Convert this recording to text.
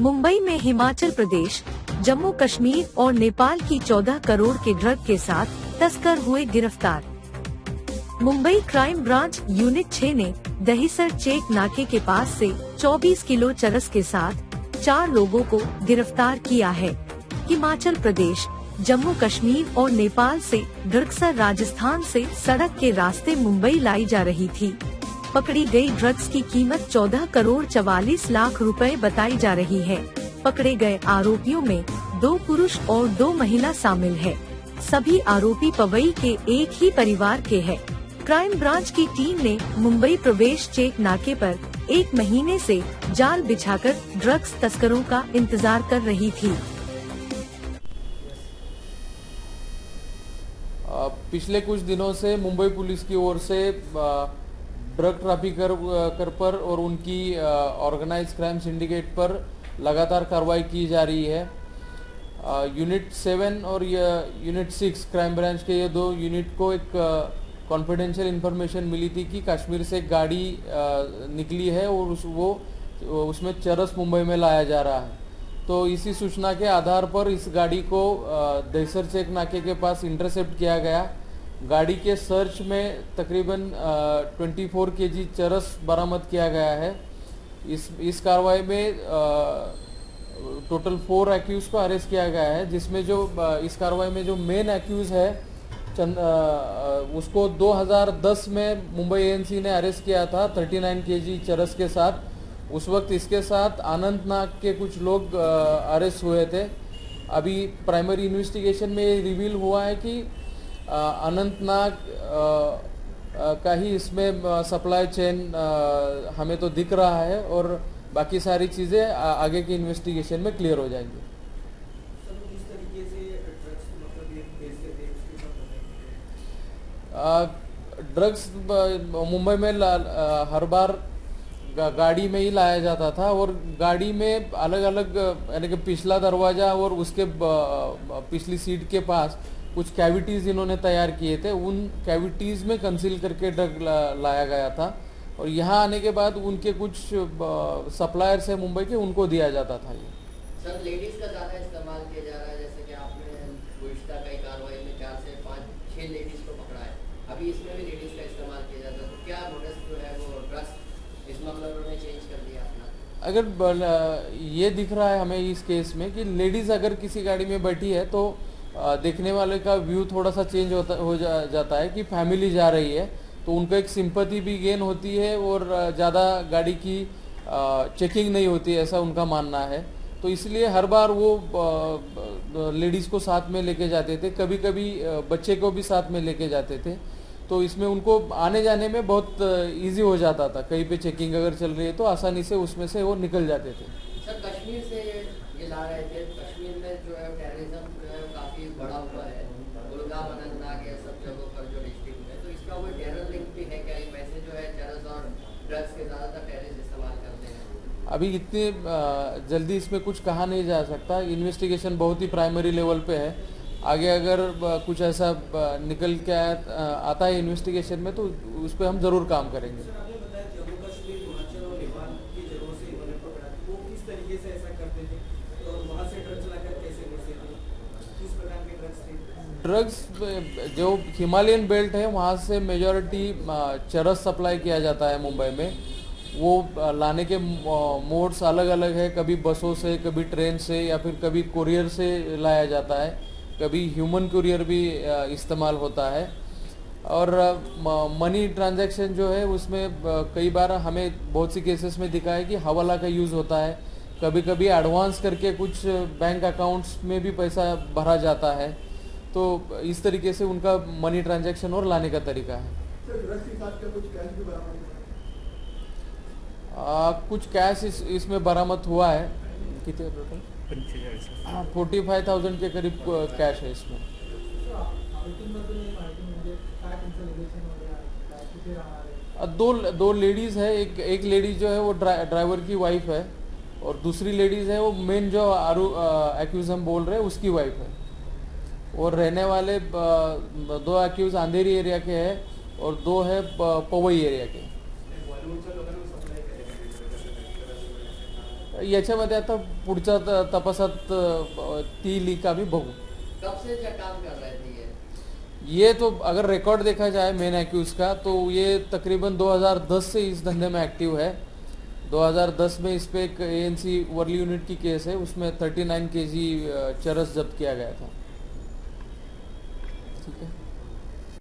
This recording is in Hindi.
मुंबई में हिमाचल प्रदेश, जम्मू कश्मीर और नेपाल की 14 करोड़ के ड्रग के साथ तस्कर हुए गिरफ्तार। मुंबई क्राइम ब्रांच यूनिट 6 ने दहीसर चेक नाके के पास से 24 किलो चरस के साथ 4 लोगों को गिरफ्तार किया है। हिमाचल प्रदेश, जम्मू कश्मीर और नेपाल से ड्रग्स राजस्थान से सड़क के रास्ते मुंबई लाई जा रही थी। पकड़ी गई ड्रग्स की कीमत 14 करोड़ 44 लाख रुपए बताई जा रही है। पकड़े गए आरोपियों में 2 पुरुष और 2 महिला शामिल है। सभी आरोपी पवई के एक ही परिवार के हैं। क्राइम ब्रांच की टीम ने मुंबई प्रवेश चेक नाके पर 1 महीने से जाल बिछाकर ड्रग्स तस्करों का इंतजार कर रही थी। पिछले कुछ दिनों से मुंबई पुलिस की ओर से ड्रग ट्रैफिकर पर और उनकी ऑर्गेनाइज क्राइम सिंडिकेट पर लगातार कार्रवाई की जा रही है। यूनिट 7 और यूनिट 6 क्राइम ब्रांच के ये 2 यूनिट को एक कॉन्फिडेंशियल इंफॉर्मेशन मिली थी कि कश्मीर से एक गाड़ी निकली है और उसमें चरस मुंबई में लाया जा रहा है। तो इसी सूचना के आधार पर इस गाड़ी को दहीसर चेक नाके के पास इंटरसेप्ट किया गया। गाड़ी के सर्च में तकरीबन 24 केजी चरस बरामद किया गया है। इस कार्रवाई में टोटल 4 एक्यूज को अरेस्ट किया गया है, जिसमें जो इस कार्रवाई में जो मेन एक्यूज है उसको 2010 में मुंबई एएनसी ने अरेस्ट किया था 39 केजी चरस के साथ। उस वक्त इसके साथ अनंतनाग के कुछ लोग अरेस्ट हुए थे। अभी प्राइमरी इन्वेस्टिगेशन में ये रिवील हुआ है कि अनंतनाग का ही इसमें सप्लाई चेन हमें तो दिख रहा है और बाकी सारी चीज़ें आगे की इन्वेस्टिगेशन में क्लियर हो जाएंगी। ड्रग्स मुंबई में हर बार गाड़ी में ही लाया जाता था और गाड़ी में अलग अलग यानी कि पिछला दरवाजा और उसके पिछली सीट के पास कुछ कैविटीज इन्होंने तैयार किए थे। उन कैविटीज में कंसील करके ड्रग लाया गया था और यहाँ आने के बाद उनके कुछ सप्लायर्स है मुंबई के, उनको दिया जाता था। ये सर लेडीज का ज्यादा इस्तेमाल किया जा रहा है, जैसे कि आपने गुज़िश्ता कई कार्रवाई में 4 से 5-6 लेडीज को पकड़ा है, अभी इसमें भी लेडीज का इस्तेमाल किया जाता है। तो क्या मोडस जो है वो ड्रग्स इस मामले में चेंज कर दिया अपना? अगर ये दिख रहा है हमें इस केस में कि लेडीज अगर किसी गाड़ी में बैठी है तो देखने वाले का व्यू थोड़ा सा चेंज जाता है कि फैमिली जा रही है, तो उनको एक सिंपैथी भी गेन होती है और ज़्यादा गाड़ी की चेकिंग नहीं होती है, ऐसा उनका मानना है। तो इसलिए हर बार वो लेडीज़ को साथ में लेके जाते थे, कभी कभी बच्चे को भी साथ में लेके जाते थे। तो इसमें उनको आने जाने में बहुत इजी हो जाता था। कहीं पे चेकिंग अगर चल रही है तो आसानी से उसमें से वो निकल जाते थे। सर कश्मीर से ये ला रहे थे, कश्मीर में जो है टेररिज्म जो है काफ़ी बढ़ा हुआ है, गुलगाम अनंतनाग है सब जगहों पर जो डिस्ट्रिक्ट में, तो इसका कोई टेरर लिंक भी है क्या? वैसे जो है चरस और ड्रग्स के ज़्यादातर टेररिस्ट इस्तेमाल करते हैं। अभी इतनी जल्दी इसमें कुछ कहा नहीं जा सकता। इन्वेस्टिगेशन बहुत ही प्राइमरी लेवल पे है। आगे अगर कुछ ऐसा निकल के आता है इन्वेस्टिगेशन में तो उस पर हम जरूर काम करेंगे। ड्रग्स जो हिमालयन बेल्ट है वहाँ से मेजॉरिटी चरस सप्लाई किया जाता है मुंबई में। वो लाने के मोड्स अलग अलग है, कभी बसों से, कभी ट्रेन से या फिर कभी कुरियर से लाया जाता है, कभी ह्यूमन कुरियर भी इस्तेमाल होता है। और मनी ट्रांजैक्शन जो है उसमें कई बार हमें बहुत सी केसेस में दिखा है कि हवाला का यूज़ होता है, कभी कभी एडवांस करके कुछ बैंक अकाउंट्स में भी पैसा भरा जाता है। तो इस तरीके से उनका मनी ट्रांजैक्शन और लाने का तरीका है। कुछ कैश इसमें बरामद हुआ है। कितने टोटल? 45,000 के करीब कैश है इसमें। दो लेडीज है, एक लेडीज जो है वो ड्राइवर की वाइफ है और दूसरी लेडीज है वो मेन जो एक्यूज हम बोल रहे हैं उसकी वाइफ है। और रहने वाले 2 एक्यूज अंधेरी एरिया के हैं और 2 है पवई एरिया के। याच्यामध्ये आता पुढच्या तपासात ती का भी बघू. कब से क्या काम कर रहे थे ये तो अगर रिकॉर्ड देखा जाए मेन एक्यूज का तो ये तकरीबन 2010 से इस धंधे में एक्टिव है. 2010 में इस पे एक एएनसी वर्ली यूनिट की केस है, उसमें 39 केजी चरस जब्त किया गया था. ठीक है.